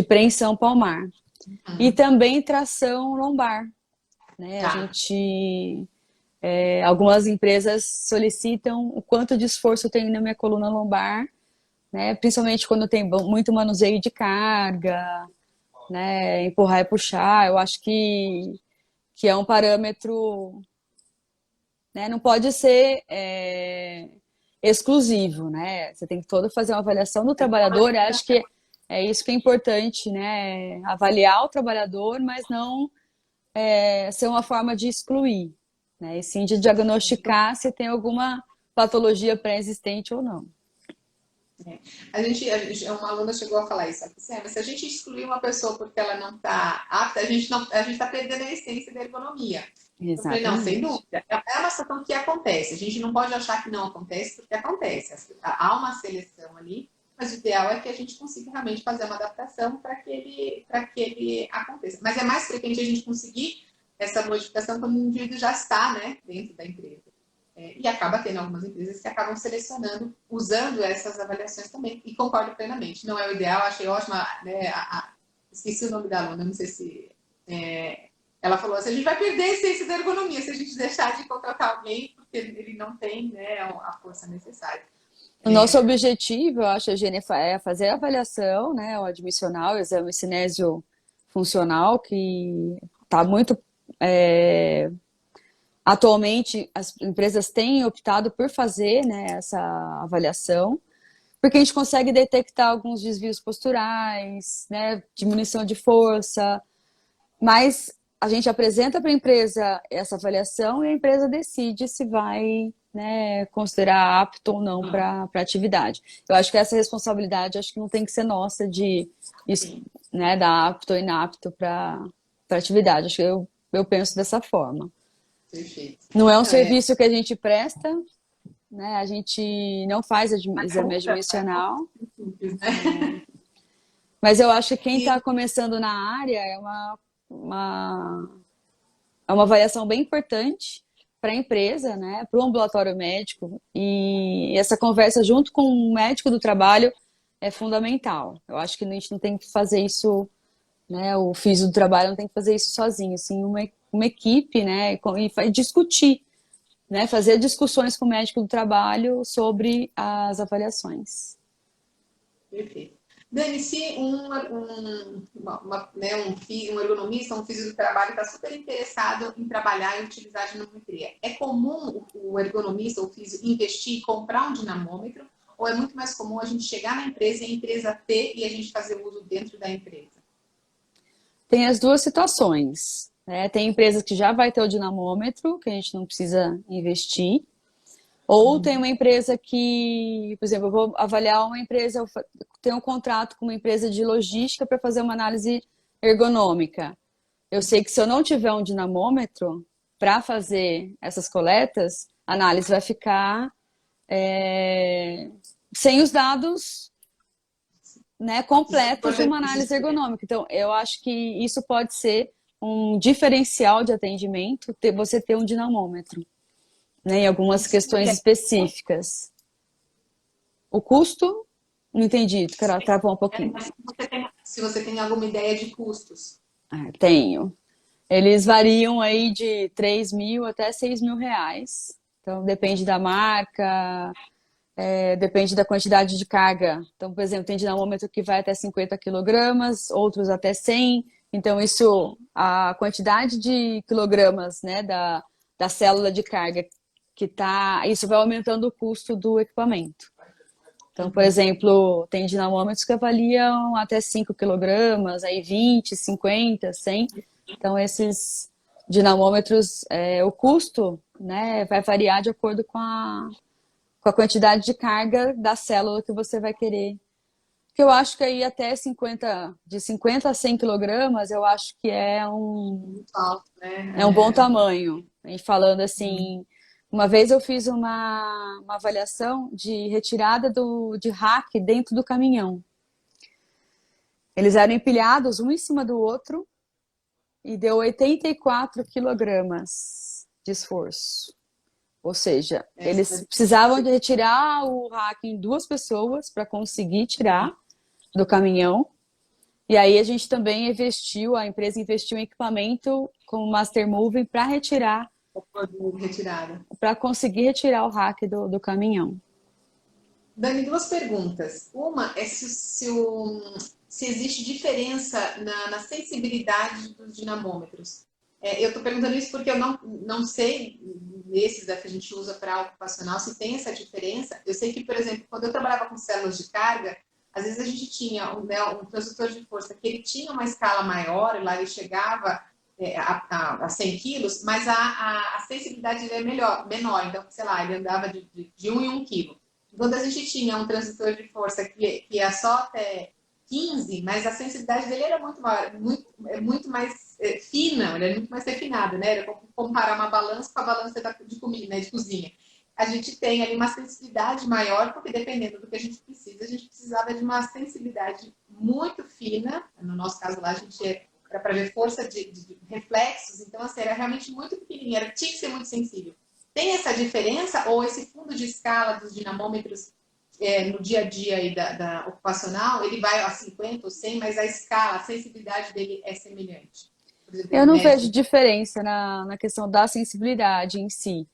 preensão palmar. E também tração lombar, né? Tá. Algumas empresas solicitam o quanto de esforço eu tenho na minha coluna lombar, né? Principalmente quando tem muito manuseio de carga, né? Empurrar e puxar. Eu acho que é um parâmetro né? Não pode ser exclusivo, né? Você tem que todo fazer uma avaliação do trabalhador. Eu acho que é isso que é importante, né? Avaliar o trabalhador, mas não ser uma forma de excluir, né? E sim de diagnosticar se tem alguma patologia pré-existente ou não. Uma aluna chegou a falar isso, ela disse, mas se a gente excluir uma pessoa porque ela não está apta, a gente está perdendo a essência da ergonomia. Eu falei, não, sem Exatamente. dúvida. É uma situação que acontece. A gente não pode achar que não acontece, porque acontece. Há uma seleção ali, mas o ideal é que a gente consiga realmente fazer uma adaptação para que ele aconteça. Mas é mais frequente a gente conseguir essa modificação quando o indivíduo já está, né, dentro da empresa. E acaba tendo algumas empresas que acabam selecionando, usando essas avaliações também. E concordo plenamente. Não é o ideal, achei ótima, né, esqueci o nome da aluna, não sei se... ela falou assim, a gente vai perder a essência da ergonomia se a gente deixar de contratar alguém porque ele não tem, né, a força necessária. O nosso objetivo, eu acho, Eugênia, é fazer a avaliação, né, o admissional, o exame cinésio funcional, que está muito... atualmente, as empresas têm optado por fazer, né, essa avaliação, porque a gente consegue detectar alguns desvios posturais, né, diminuição de força, mas a gente apresenta para a empresa essa avaliação e a empresa decide se vai, né, considerar apto ou não para a atividade. Eu acho que essa responsabilidade acho que não tem que ser nossa de, né, dar apto ou inapto para a atividade. Acho que eu penso dessa forma. Perfeito. Não é um serviço que a gente presta, né? A gente não faz exame admissional. Mas eu acho que quem está começando na área é uma avaliação bem importante para a empresa, né? Para o ambulatório médico. E essa conversa junto com o médico do trabalho é fundamental. Eu acho que a gente não tem que fazer isso, né? O físico do trabalho não tem que fazer isso sozinho, assim, uma equipe, né? E discutir, né? Fazer discussões com o médico do trabalho sobre as avaliações. Perfeito. Dani, se um ergonomista, um físico do trabalho está super interessado em trabalhar e utilizar a dinamometria, é comum o ergonomista ou físico investir e comprar um dinamômetro? Ou é muito mais comum a gente chegar na empresa e a empresa ter e a gente fazer o uso dentro da empresa? Tem as duas situações, né? Tem empresas que já vai ter o dinamômetro, que a gente não precisa investir. Ou tem uma empresa que, por exemplo, eu vou avaliar uma empresa, eu tenho um contrato com uma empresa de logística para fazer uma análise ergonômica. Eu sei que se eu não tiver um dinamômetro para fazer essas coletas, a análise vai ficar sem os dados, né, completos de uma análise ergonômica. Então, eu acho que isso pode ser um diferencial de atendimento, você ter um dinamômetro, né, em algumas questões específicas. O custo, não entendi, travou um pouquinho. Se você tem alguma ideia de custos. Tenho. Eles variam aí de 3 mil até 6 mil reais. Então, depende da marca, depende da quantidade de carga. Então, por exemplo, tem dinamômetro que vai até 50 quilogramas, outros até 100. Então, a quantidade de quilogramas, né, da célula de carga isso vai aumentando o custo do equipamento. Então, por exemplo, tem dinamômetros que avaliam até 5 quilogramas, aí 20, 50, 100. Então, esses dinamômetros, o custo, né, vai variar de acordo com a quantidade de carga da célula que você vai querer. Que eu acho que aí até de 50 a 100 quilogramas, eu acho que é um bom tamanho. E falando assim, uma vez eu fiz uma avaliação de retirada de rack dentro do caminhão. Eles eram empilhados um em cima do outro e deu 84 quilogramas de esforço. Ou seja, eles precisavam de retirar o rack em 2 pessoas para conseguir tirar do caminhão. E aí a gente também a empresa investiu em equipamento com o Master Moving para conseguir retirar o rack do caminhão. Dani, 2 perguntas. Uma é se existe diferença na sensibilidade dos dinamômetros. Eu estou perguntando isso porque eu não sei, nesses que a gente usa para ocupacional, se tem essa diferença. Eu sei que, por exemplo, quando eu trabalhava com células de carga, às vezes a gente tinha um transdutor de força que ele tinha uma escala maior, e lá ele chegava a 100 quilos, mas a sensibilidade dele é menor. Então, sei lá, ele andava de 1 em 1 quilo. Quando a gente tinha um transdutor de força que ia só até 15, mas a sensibilidade dele era muito maior, muito mais fina, ele era muito mais refinada, né? Era como comparar uma balança com a balança de comida, né? De cozinha. A gente tem ali uma sensibilidade maior, porque dependendo do que a gente precisa, a gente precisava de uma sensibilidade muito fina. No nosso caso lá, a gente era para ver força de reflexos, então assim, era realmente muito pequenininha, tinha que ser muito sensível. Tem essa diferença, ou esse fundo de escala dos dinamômetros no dia a dia aí da ocupacional, ele vai a 50 ou 100, mas a escala, a sensibilidade dele é semelhante? Por exemplo, Eu não vejo médico. diferença na questão da sensibilidade em si,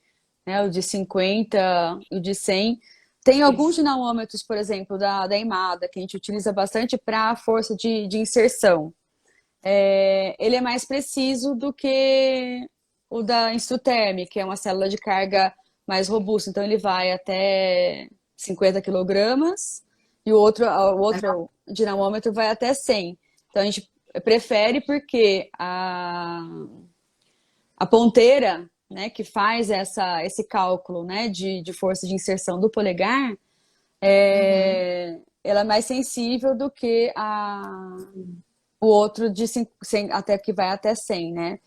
né? O de 50 e o de 100. Tem alguns Isso. dinamômetros, por exemplo, da Imada, que a gente utiliza bastante para força de inserção. Ele é mais preciso do que o da Instruterm, que é uma célula de carga mais robusta. Então, ele vai até 50 quilogramas e o outro dinamômetro vai até 100. Então, a gente prefere porque a ponteira, né, que faz esse cálculo, né, de força de inserção do polegar, Uhum. ela é mais sensível do que o outro de 100, até que vai até 100, né?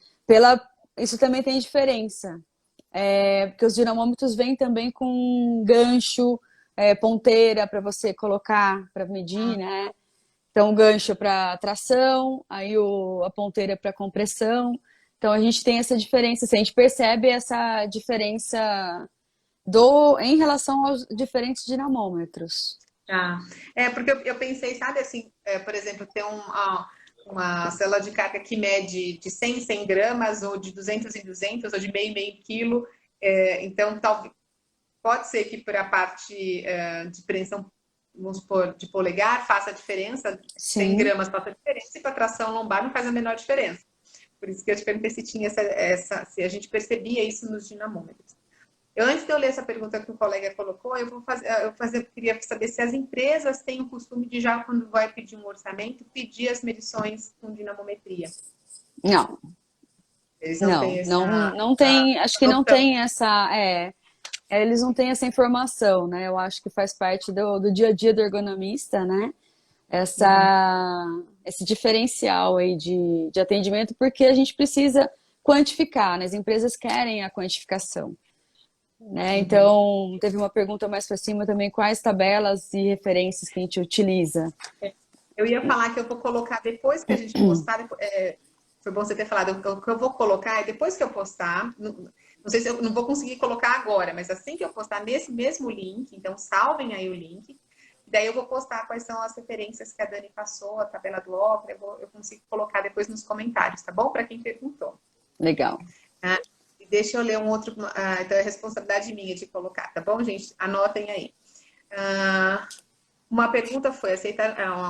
Isso também tem diferença, porque os dinamômetros vêm também com gancho, ponteira para você colocar para medir, né? Então, o gancho para tração, aí a ponteira para compressão. Então, a gente tem essa diferença, assim, a gente percebe essa diferença em relação aos diferentes dinamômetros. Tá. Porque eu pensei, sabe assim, por exemplo, ter uma célula de carga que mede de 100 em 100 gramas, ou de 200 em 200, ou de meio em meio quilo. Então, talvez, pode ser que para a parte de preensão, vamos supor, de polegar, faça a diferença, 100 Sim. gramas faça a diferença, e para tração lombar não faz a menor diferença. Por isso que eu te perguntei se tinha se a gente percebia isso nos dinamômetros. Antes de eu ler essa pergunta que o colega colocou, queria saber se as empresas têm o costume de, já quando vai pedir um orçamento, pedir as medições com dinamometria. Não, Eles não não, têm não essa tem, acho que não noção. tem eles não têm essa informação, né? Eu acho que faz parte do dia a dia do ergonomista, né? Uhum. Esse diferencial aí de atendimento, porque a gente precisa quantificar, né? As empresas querem a quantificação, né? Uhum. Então, teve uma pergunta mais para cima também, quais tabelas e referências que a gente utiliza? Eu ia falar que eu vou colocar depois que a gente postar. Foi bom você ter falado. O que eu vou colocar é depois que eu postar. Não sei se eu não vou conseguir colocar agora, mas assim que eu postar nesse mesmo link, então salvem aí o link. Daí eu vou postar quais são as referências que a Dani passou, a tabela do Opera. Eu consigo colocar depois nos comentários, tá bom? Para quem perguntou. Legal. Ah, e deixa eu ler um outro. Então é responsabilidade minha de colocar, tá bom, gente? Anotem aí. Uma pergunta foi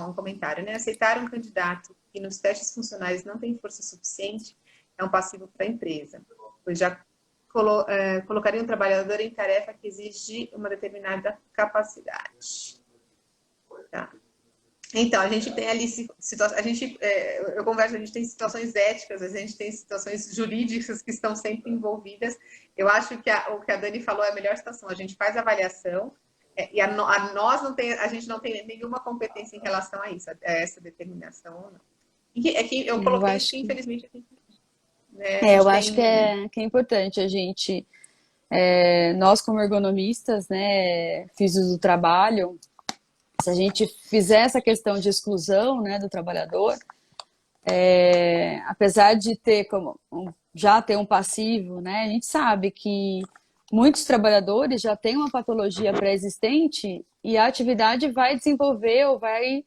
um comentário, né? Aceitar um candidato que nos testes funcionais não tem força suficiente é um passivo para a empresa, pois já colocaria um trabalhador em tarefa que exige uma determinada capacidade. Tá. Então, a gente tem ali a gente tem situações éticas, a gente tem situações jurídicas que estão sempre envolvidas. Eu acho que o que a Dani falou é a melhor situação. A gente faz a avaliação e a gente não tem nenhuma competência em relação a isso, a essa determinação. Não. Que eu Eu coloquei isso acho que, que, infelizmente, né, a gente eu acho tem. que é importante a gente, nós como ergonomistas, né, físicos do trabalho, se a gente fizer essa questão de exclusão, né, do trabalhador, apesar de ter já ter um passivo, né, a gente sabe que muitos trabalhadores já têm uma patologia pré-existente e a atividade vai desenvolver ou vai,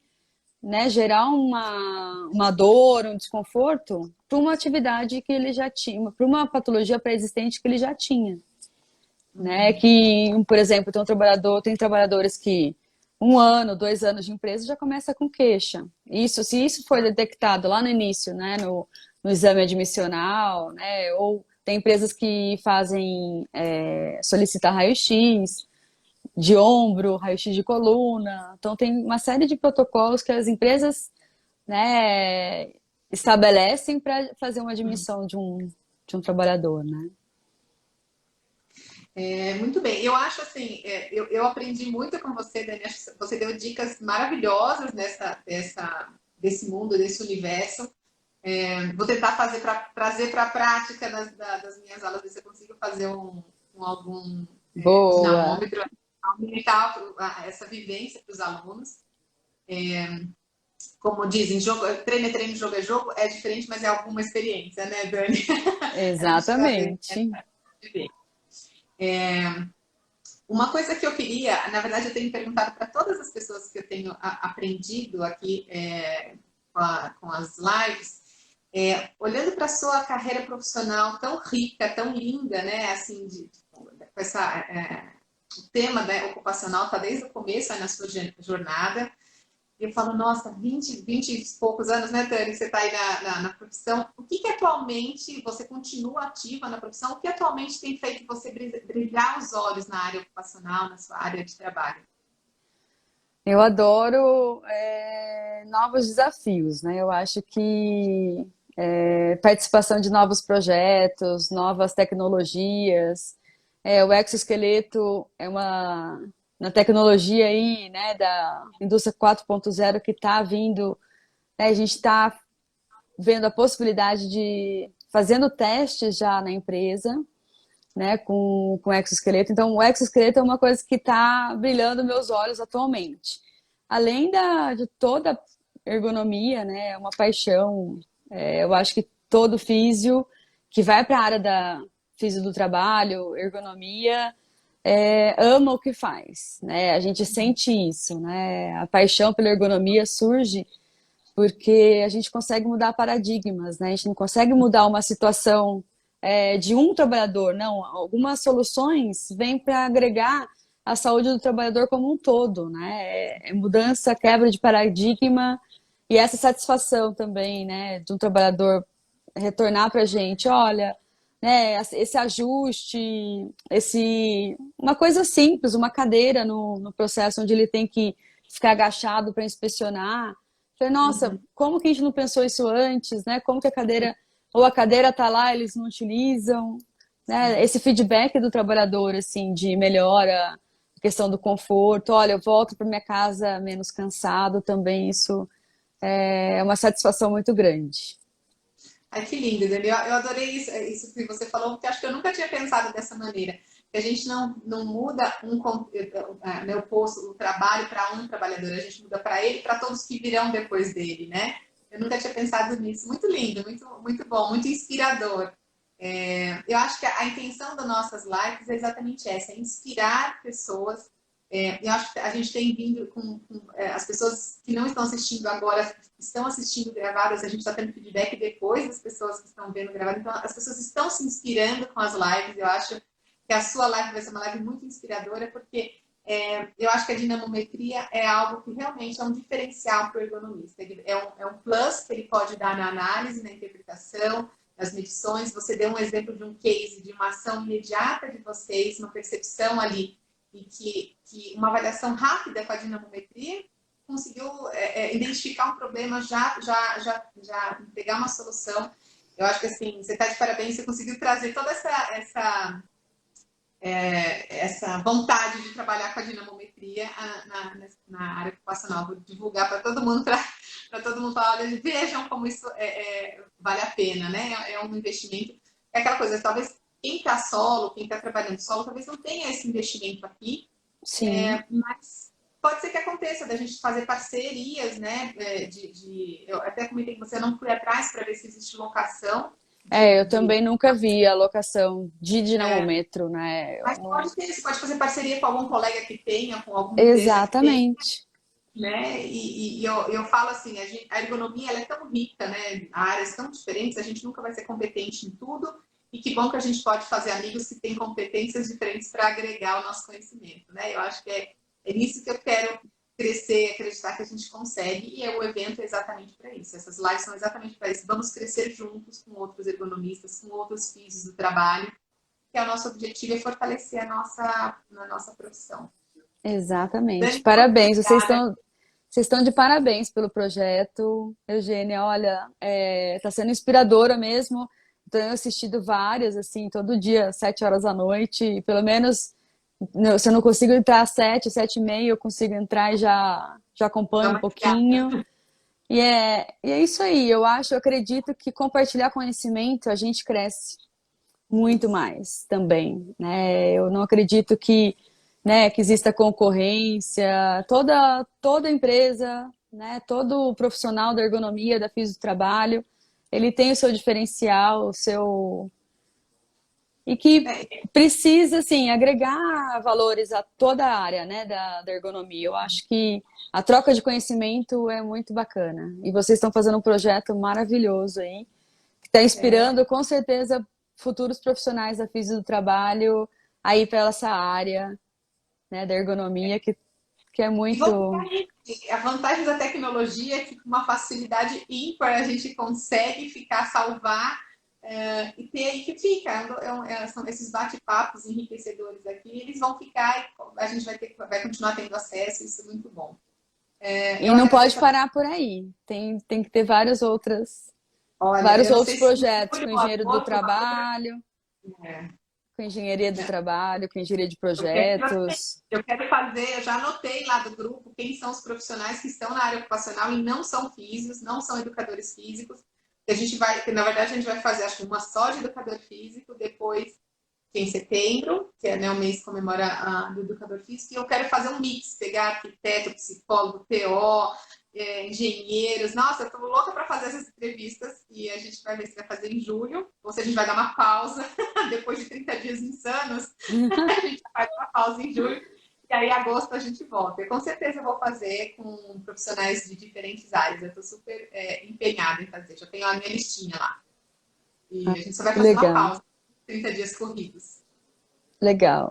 né, gerar uma dor, um desconforto para uma atividade que ele já tinha, para uma patologia pré-existente que ele já tinha, né? Que, por exemplo, tem trabalhadores que 1 ano, 2 anos de empresa já começa com queixa. Se isso foi detectado lá no início, né, no exame admissional, né? Ou tem empresas que fazem, solicitar raio-x de ombro, raio-x de coluna. Então, tem uma série de protocolos que as empresas, né, estabelecem para fazer uma admissão de um trabalhador, né? Muito bem. Eu acho assim, eu aprendi muito com você, Dani. Acho que você deu dicas maravilhosas desse mundo, desse universo. Vou tentar trazer para a prática das minhas aulas, ver se eu consigo fazer algum Boa! dinamômetro, aumentar essa vivência para os alunos. Como dizem, treino é treino, jogo é jogo, é diferente, mas é alguma experiência, né, Dani? A gente às vezes Exatamente. viver. Uma coisa que eu queria, na verdade, eu tenho perguntado para todas as pessoas que eu tenho aprendido aqui com as lives, olhando para a sua carreira profissional tão rica, tão linda, né? Assim, com o tema, né, ocupacional está desde o começo aí na sua jornada. E eu falo, nossa, 20 e poucos anos, né, Tânia? Você está aí na profissão. O que atualmente você continua ativa na profissão? O que atualmente tem feito você brilhar os olhos na área ocupacional, na sua área de trabalho? Eu adoro novos desafios, né? Eu acho que participação de novos projetos, novas tecnologias. O exoesqueleto é uma tecnologia aí, né, da indústria 4.0 que está vindo, né, a gente está vendo a possibilidade de fazendo testes já na empresa, né, com exoesqueleto. Então, o exoesqueleto é uma coisa que está brilhando meus olhos atualmente. Além de toda a ergonomia, né, é uma paixão. Eu acho que todo físio que vai para a área da físio do trabalho, ergonomia, ama o que faz, né? A gente sente isso, né? A paixão pela ergonomia surge porque a gente consegue mudar paradigmas, né? A gente não consegue mudar uma situação de um trabalhador, não. Algumas soluções vêm para agregar a saúde do trabalhador como um todo, né? É mudança, quebra de paradigma e essa satisfação também, né, de um trabalhador retornar para a gente, olha, né, esse ajuste, uma coisa simples, uma cadeira no processo onde ele tem que ficar agachado para inspecionar. Falei, nossa, como que a gente não pensou isso antes, né? Como que a cadeira está lá, eles não utilizam, né? Esse feedback do trabalhador, assim, de melhora, questão do conforto, olha, eu volto para minha casa menos cansado também, isso é uma satisfação muito grande. Ai, que lindo, Daniel. Eu adorei isso que você falou, porque acho que eu nunca tinha pensado dessa maneira. Que a gente não muda né, o trabalho para um trabalhador, a gente muda para ele e para todos que virão depois dele, né? Eu nunca tinha pensado nisso. Muito lindo, muito, muito bom, muito inspirador. Eu acho que a intenção das nossas lives é exatamente essa, é inspirar pessoas. Eu acho que a gente tem vindo as pessoas que não estão assistindo agora, estão assistindo gravadas, a gente está tendo feedback depois das pessoas que estão vendo gravadas. Então, as pessoas estão se inspirando com as lives. Eu acho que a sua live vai ser uma live muito inspiradora, porque eu acho que a dinamometria é algo que realmente é um diferencial para o ergonomista. É um plus que ele pode dar na análise, na interpretação, nas medições. Você deu um exemplo de um case, de uma ação imediata de vocês, uma percepção ali, e que uma avaliação rápida com a dinamometria conseguiu identificar um problema, já pegar uma solução. Eu acho que assim, você está de parabéns, você conseguiu trazer toda essa vontade de trabalhar com a dinamometria na área ocupacional. Vou divulgar para todo mundo, para todo mundo falar, olha, vejam como isso vale a pena, né? É um investimento. É aquela coisa, talvez quem está solo, quem está trabalhando solo, talvez não tenha esse investimento aqui, Sim. mas pode ser que aconteça da gente fazer parcerias, né? Eu até comentei que você não fui atrás para ver se existe locação Eu de também nunca vi a locação de dinamômetro, né? Eu mas não... pode ter, você pode fazer parceria com algum colega que tenha, com alguma empresa que tenha, Exatamente. né? E eu falo assim, a ergonomia ela é tão rica, né? Áreas tão diferentes, a gente nunca vai ser competente em tudo. E que bom que a gente pode fazer amigos que têm competências diferentes para agregar o nosso conhecimento, né? Eu acho que é nisso que eu quero crescer, acreditar que a gente consegue, e o evento é exatamente para isso. Essas lives são exatamente para isso. Vamos crescer juntos com outros ergonomistas, com outros físicos do trabalho, que é o nosso objetivo, é fortalecer a nossa profissão. Exatamente. Dani, Parabéns. obrigada. Vocês estão de parabéns pelo projeto. Eugênia, olha, tá sendo inspiradora mesmo. Tenho assistido várias, assim, todo dia, 7 horas da noite. E pelo menos, se eu não consigo entrar às 7, 7h30, eu consigo entrar e já Dá acompanho um uma ligada. pouquinho. E é isso aí. Eu acredito que compartilhar conhecimento, a gente cresce muito mais também, né? Eu não acredito que, né, que exista concorrência. Toda empresa, né, todo profissional da ergonomia, da fisiotrabalho, ele tem o seu diferencial, o seu e que É, precisa, assim, agregar valores a toda a área, né, da ergonomia. Eu acho que a troca de conhecimento é muito bacana. E vocês estão fazendo um projeto maravilhoso aí, que está é. inspirando, com certeza, futuros profissionais da física do trabalho aí para essa área, né, da ergonomia, que é E vamos muito... ficar aí. A vantagem da tecnologia é que com uma facilidade ímpar a gente consegue ficar, salvar e ter aí que fica. São esses bate-papos enriquecedores aqui, eles vão ficar e a gente vai continuar tendo acesso, isso é muito bom. E Eu não pode agradeço a... parar por aí. Tem que ter Olha, vários eu não outros sei se projetos julho com ou engenheiro do agosto, uma outra. trabalho, É, com engenharia do é. trabalho, com engenharia de Eu quero, projetos. eu quero fazer, eu já anotei lá do grupo quem são os profissionais que estão na área ocupacional e não são físicos, não são educadores físicos. A gente vai, na verdade, a gente vai fazer, acho que uma só de educador físico, depois em setembro, que é, né, o mês que comemora do educador físico, e eu quero fazer um mix, pegar arquiteto, psicólogo, TO, engenheiros. Nossa, eu tô louca para fazer essas entrevistas e a gente vai ver se vai fazer em julho, ou se a gente vai dar uma pausa depois de 30 dias insanos, a gente faz uma pausa em julho e aí em agosto a gente volta. Eu com certeza vou fazer com profissionais de diferentes áreas. Eu estou super empenhada em fazer. Já tenho a minha listinha lá. E a gente só vai fazer uma Legal, pausa, 30 dias corridos. legal.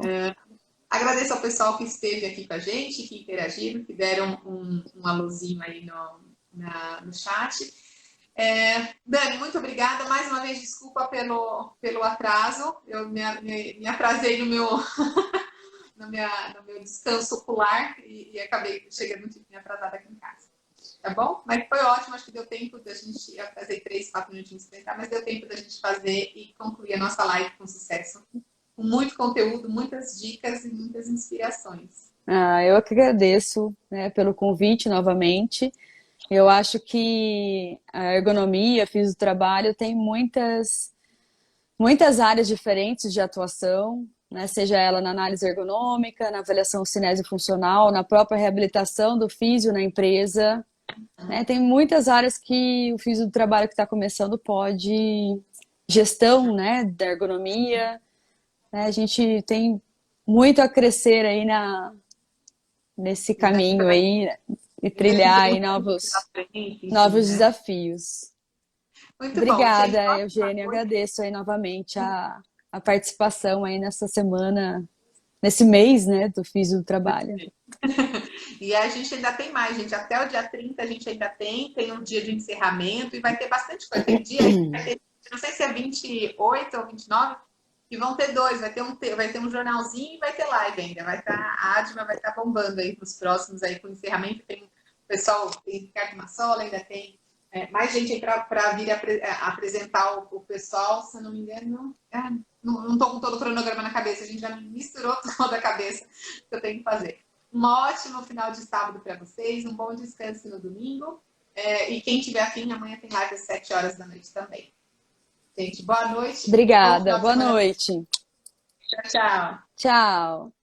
Agradeço ao pessoal que esteve aqui com a gente, que interagiram, que deram um alôzinho aí no chat. Dani, muito obrigada. Mais uma vez, desculpa pelo atraso. Eu me atrasei no meu descanso ocular e acabei chegando um pouquinho atrasada aqui em casa. Tá bom? Mas foi ótimo, acho que deu tempo da gente. Eu atrasei 3, 4 minutinhos para entrar, mas deu tempo da gente fazer e concluir a nossa live com sucesso. Com muito conteúdo, muitas dicas e muitas inspirações. Eu que agradeço, né, pelo convite novamente. Eu acho que a ergonomia, fisiotrabalho, tem muitas áreas diferentes de atuação, né? Seja ela na análise ergonômica, na avaliação cinesiofuncional, na própria reabilitação do físio na empresa, né? Tem muitas áreas que o fisiotrabalho que está começando pode... Gestão, né, da ergonomia, né? A gente tem muito a crescer aí nesse caminho aí e trilhar aí novos Enfim, né? desafios. Muito bom, gente. Obrigada, Ótima Eugênia. noite. Agradeço aí novamente a participação aí nessa semana, nesse mês, né, do Fiz do Trabalho. E a gente ainda tem mais, gente. Até o dia 30 a gente ainda tem um dia de encerramento e vai ter bastante coisa. Tem dia, vai ter, não sei se é 28 ou 29, e vão ter dois. Vai ter um jornalzinho e vai ter live ainda. A Adma vai estar bombando aí para os próximos aí com o encerramento. Tem o pessoal, tem Ricardo Massola, ainda tem mais gente aí para vir apresentar o pessoal, se eu não me engano. Não estou com todo o cronograma na cabeça, a gente já misturou toda a cabeça que eu tenho que fazer. Um ótimo final de sábado para vocês, um bom descanso no domingo. E quem tiver afim, amanhã tem live às 7 horas da noite também. Gente, boa noite. Obrigada, boa noite. Tchau, tchau. Tchau.